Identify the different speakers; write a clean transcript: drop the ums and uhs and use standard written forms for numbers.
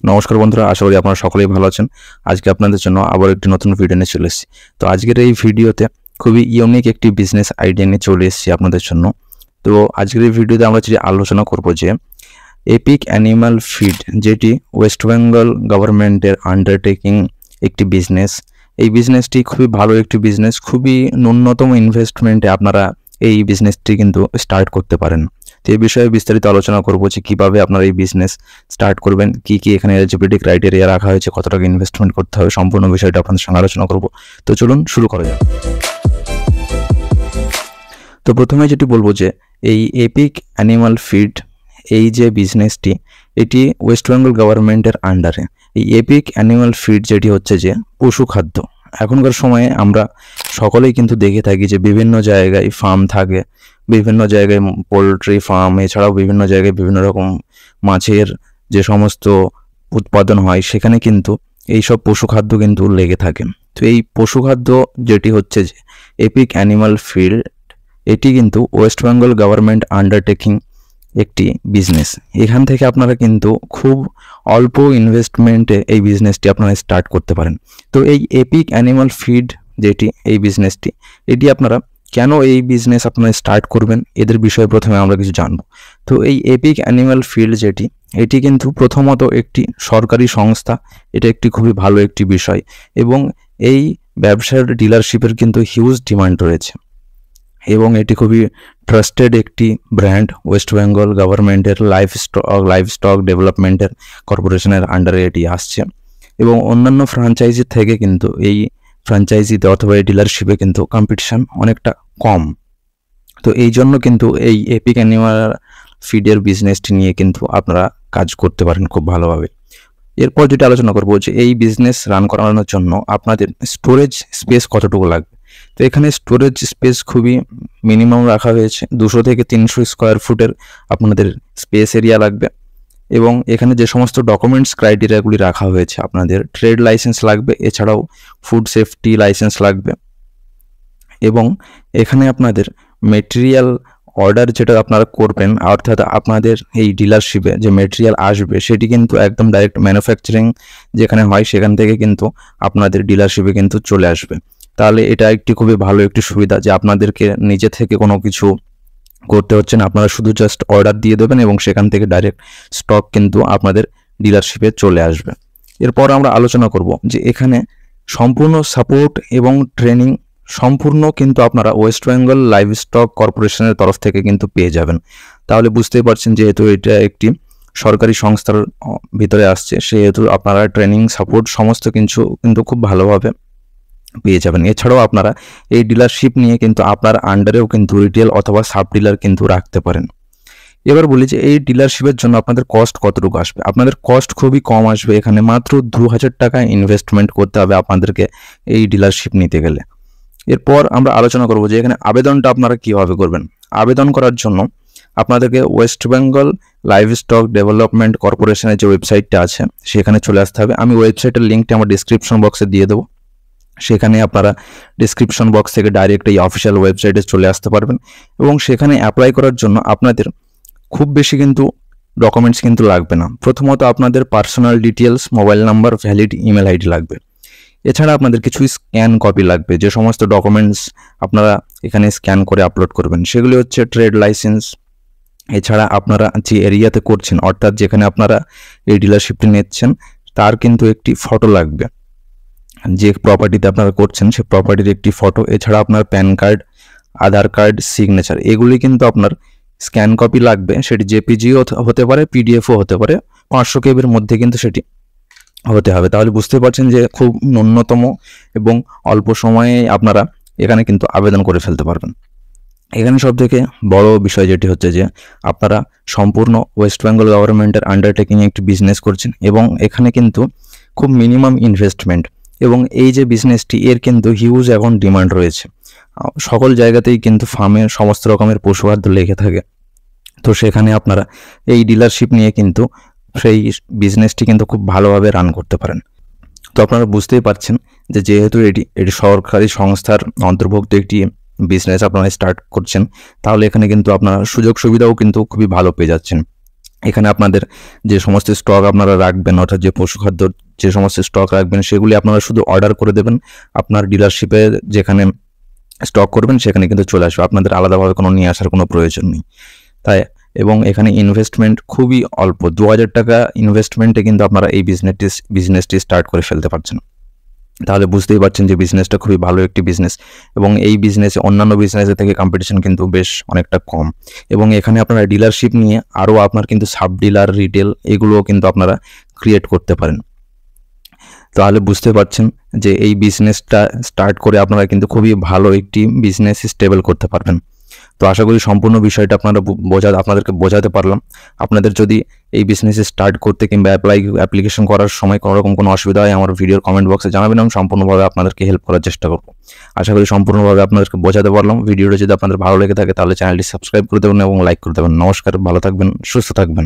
Speaker 1: নমস্কার বন্ধুরা, আশা করি আপনারা সকলেই ভালো আছেন। আজকে আপনাদের জন্য আবার একটি নতুন ভিডিও নিয়ে চলে এসেছি। তো আজকের এই ভিডিওতে খুবই ইউনিক একটি বিজনেস আইডিয়া নিয়ে চলে এসেছি আপনাদের জন্য। তো আজকের এই ভিডিওতে আমরা যেটি আলোচনা করব যে এপিক অ্যানিমাল ফিড, যেটি ওয়েস্ট বেঙ্গল গভর্নমেন্টের আন্ডারটেকিং একটি বিজনেস। এই বিজনেসটি খুবই ভালো একটি বিজনেস, খুবই ন্যূনতম ইনভেস্টমেন্টে আপনারা এই বিজনেসটি কিন্তু স্টার্ট করতে পারেন। তো এই বিষয়ে বিস্তারিত আলোচনা করব যে কীভাবে আপনারা এই বিজনেস স্টার্ট করবেন, কি কি এখানে এলিজিবিলিটি ক্রাইটেরিয়া রাখা হয়েছে, কত টাকা ইনভেস্টমেন্ট করতে হবে, সম্পূর্ণ বিষয়টা আপনাদের সঙ্গে আলোচনা করব। তো চলুন শুরু করা যাক। তো প্রথমে যেটি বলবো যে এই এপিক অ্যানিমাল ফিড, এই যে বিজনেসটি, এটি ওয়েস্ট বেঙ্গল গভর্নমেন্টের আন্ডারে। এই এপিক অ্যানিমাল ফিড যেটি হচ্ছে যে পশু খাদ্য। এখনকার সময়ে আমরা সকলেই কিন্তু দেখে থাকি যে বিভিন্ন জায়গায় ফার্ম থাকে, বিভিন্ন জায়গায় পোলট্রি ফার্ম, এছাড়াও বিভিন্ন জায়গায় বিভিন্ন রকম মাছের যে সমস্ত উৎপাদন হয়, সেখানে কিন্তু এইসব পশু খাদ্য কিন্তু লেগে থাকে। তো এই পশু খাদ্য যেটি হচ্ছে যে এপিক অ্যানিমাল ফিড, এটি কিন্তু ওয়েস্ট বেঙ্গল গভর্নমেন্ট আন্ডারটেকিং একটি বিজনেস। এখান থেকে আপনারা কিন্তু খুব অল্প ইনভেস্টমেন্টে এই বিজনেসটি আপনারা স্টার্ট করতে পারেন। তো এই এপিক অ্যানিমাল ফিড যেটি, এই বিজনেসটি, এটি আপনারা কেন এই বিজনেস আপনারা স্টার্ট করবেন, এদের বিষয়ে প্রথমে আমরা কিছু জানবো। তো এই এপিক অ্যানিমাল ফিড যেটি, এটি কিন্তু প্রথমত একটি সরকারি সংস্থা। এটা একটি খুবই ভালো একটি বিষয়, এবং এই ব্যবসার ডিলারশিপের কিন্তু হিউজ ডিমান্ড রয়েছে, এবং এটি খুবই ট্রাস্টেড একটি ব্র্যান্ড। ওয়েস্ট বেঙ্গল গভর্নমেন্টের লাইভস্টক ডেভেলপমেন্টের কর্পোরেশনের আন্ডারে এটি আসছে, এবং অন্যান্য ফ্র্যাঞ্চাইজির থেকে কিন্তু এই ফ্র্যাঞ্চাইজিতে অথবা এই ডিলারশিপে কিন্তু কম্পিটিশন অনেকটা কম। তো এই জন্য কিন্তু এই এপিক অ্যানিমাল ফিডের বিজনেসটি নিয়ে কিন্তু আপনারা কাজ করতে পারেন খুব ভালোভাবে। এরপর যেটা আলোচনা করবো যে এই বিজনেস রান করানোর জন্য আপনাদের স্টোরেজ স্পেস কতটুকু লাগবে। তো এখানে স্টোরেজ স্পেস খুবই মিনিমাম রাখা হয়েছে, 200 থেকে 300 স্কোয়ার ফুটের আপনাদের স্পেস এরিয়া লাগবে। এবং এখানে যে সমস্ত ডকুমেন্টস ক্রাইটেরিয়াগুলি রাখা হয়েছে, আপনাদের ট্রেড লাইসেন্স লাগবে, এছাড়াও ফুড সেফটি লাইসেন্স লাগবে, এবং এখানে আপনাদের মেটেরিয়াল অর্ডার যেটা আপনারা করবেন, অর্থাৎ আপনাদের এই ডিলারশিপে যে মেটেরিয়াল আসবে সেটি কিন্তু একদম ডাইরেক্ট ম্যানুফ্যাকচারিং যেখানে হয় সেখান থেকে কিন্তু আপনাদের ডিলারশিপে কিন্তু চলে আসবে। তাহলে এটা একটি খুবই ভালো একটি সুবিধা যে আপনাদেরকে নিজে থেকে কোনো কিছু করতে হচ্ছে না, আপনারা শুধু জাস্ট অর্ডার দিয়ে দেবেন এবং সেখান থেকে ডাইরেক্ট স্টক কিন্তু আপনাদের ডিলারশিপে চলে আসবে। এরপর আমরা আলোচনা করব যে এখানে সম্পূর্ণ সাপোর্ট এবং ট্রেনিং সম্পূর্ণ কিন্তু আপনারা ওয়েস্ট বেঙ্গল লাইভস্টক কর্পোরেশনের তরফ থেকে কিন্তু পেয়ে যাবেন। তাহলে বুঝতেই পারছেন, যেহেতু এটা একটি সরকারি সংস্থার ভিতরে আসছে, সেহেতু আপনারা ট্রেনিং সাপোর্ট সমস্ত কিছু কিন্তু খুব ভালোভাবে পেয়ে যাবেন। এছাড়াও আপনারা এই ডিলারশিপ নিয়ে কিন্তু আপনার আন্ডারেও কিন্তু রিটেল অথবা সাব ডিলার কিন্তু রাখতে পারেন। এবার বলি যে এই ডিলারশিপের জন্য আপনাদের কস্ট কতটুকু আসবে। আপনাদের কস্ট খুবই কম আসবে, এখানে মাত্র 2000 টাকা ইনভেস্টমেন্ট করতে হবে আপনাদেরকে এই ডিলারশিপ নিতে গেলে। এরপর আমরা আলোচনা করব যে এখানে আবেদনটা আপনারা কীভাবে করবেন। আবেদন করার জন্য আপনাদেরকে ওয়েস্ট বেঙ্গল লাইভস্টক ডেভেলপমেন্ট কর্পোরেশনের যে ওয়েবসাইটটা আছে সেখানে চলে আসতে হবে। আমি ওয়েবসাইটের লিঙ্কটি আমার ডিসক্রিপশন বক্সে দিয়ে দেবো, সেখানে আপনারা ডিসক্রিপশন বক্স থেকে ডাইরেক্ট এই অফিসিয়াল ওয়েবসাইটে চলে আসতে পারবেন। এবং সেখানে অ্যাপ্লাই করার জন্য আপনাদের খুব বেশি কিন্তু ডকুমেন্টস কিন্তু লাগবে না। প্রথমত আপনাদের personal details, mobile number, valid email ID লাগবে। এছাড়া আপনাদের কিছু স্ক্যান কপি লাগবে, যে সমস্ত ডকুমেন্টস আপনারা এখানে স্ক্যান করে আপলোড করবেন সেগুলি হচ্ছে ট্রেড লাইসেন্স। এছাড়া আপনারা যে এরিয়াতে করছেন, অর্থাৎ যেখানে আপনারা এই ডিলারশিপটি নিচ্ছেন, তার কিন্তু একটি ফটো লাগবে। যে প্রপার্টিতে আপনারা করছেন সে প্রপার্টির একটি ফটো, এছাড়া আপনার প্যান কার্ড, আধার কার্ড, সিগনেচার, এগুলি কিন্তু আপনার স্ক্যান কপি লাগবে। সেটি জেপিজিও হতে পারে, পিডিএফও হতে পারে, 500 কেবির মধ্যে কিন্তু সেটি হতে হবে। তাহলে বুঝতে পারছেন যে খুব ন্যূনতম এবং অল্প সময়ে আপনারা এখানে কিন্তু আবেদন করে ফেলতে পারবেন। এখানে সবথেকে বড় বিষয় যেটি হচ্ছে যে আপনারা সম্পূর্ণ ওয়েস্ট বেঙ্গল গভর্নমেন্টের আন্ডারটেকিং একটি বিজনেস করছেন, এবং এখানে কিন্তু খুব মিনিমাম ইনভেস্টমেন্ট, এবং এই যে বিজনেসটি এর কিন্তু হিউজ এখন ডিমান্ড রয়েছে। সকল জায়গাতেই কিন্তু ফার্মের সমস্ত রকমের পশুখাদ্য লেগে থাকে। তো সেখানে আপনারা এই ডিলারশিপ নিয়ে কিন্তু সেই বিজনেসটি কিন্তু খুব ভালোভাবে রান করতে পারেন। তো আপনারা বুঝতেই পারছেন যে যেহেতু এটি সরকারি সংস্থার অন্তর্ভুক্ত একটি বিজনেস আপনারা স্টার্ট করছেন, তাহলে এখানে কিন্তু আপনারা সুযোগ সুবিধাও কিন্তু খুবই ভালো পেয়ে যাচ্ছেন। এখানে আপনাদের যে সমস্ত স্টক আপনারা রাখবেন, অর্থাৎ যে পশুখাদ্য যে সমস্ত স্টক রাখবেন সেগুলি আপনারা শুধু অর্ডার করে দেবেন, আপনার ডিলারশিপে যেখানে স্টক করবেন সেখানে কিন্তু চলে আসবে, আপনাদের আলাদাভাবে কোনো নিয়ে আসার কোনো প্রয়োজন নেই। তাই এবং এখানে ইনভেস্টমেন্ট খুবই অল্প, 2000 টাকা ইনভেস্টমেন্টে কিন্তু আপনারা এই বিজনেসটি স্টার্ট করে ফেলতে পারছেন। তাহলে বুঝতেই পারছেন যে বিজনেসটা খুবই ভালো একটি বিজনেস, এবং এই বিজনেসে অন্যান্য বিজনেসের থেকে কম্পিটিশন কিন্তু বেশ অনেকটা কম, এবং এখানে আপনারা ডিলারশিপ নিয়ে আরও আপনার কিন্তু সাব ডিলার, রিটেল এগুলোও কিন্তু আপনারা ক্রিয়েট করতে পারেন। তাহলে বুঝতে পারছেন যে এই বিজনেসটা স্টার্ট করে আপনারা কিন্তু খুবই ভালো একটি বিজনেস স্টেবল করতে পারবেন। তো আশা করি সম্পূর্ণ বিষয়টা আপনাদেরকে বোঝাতে পারলাম। আপনাদের যদি এই বিজনেসে স্টার্ট করতে কিংবা অ্যাপ্লিকেশন করার সময় কোনো রকম কোনো অসুবিধা হয় আমার ভিডিওর কমেন্ট বক্সে জানাবেন, আমি সম্পূর্ণভাবে আপনাদেরকে হেল্প করার চেষ্টা করব। আশা করি সম্পূর্ণভাবে আপনাদেরকে বোঝাতে পারলাম। ভিডিওটা যদি আপনাদের ভালো লেগে থাকে তাহলে চ্যানেলটি সাবস্ক্রাইব করে দেবেন এবং লাইক করে দেবেন। নমস্কার, ভালো থাকবেন, সুস্থ থাকবেন।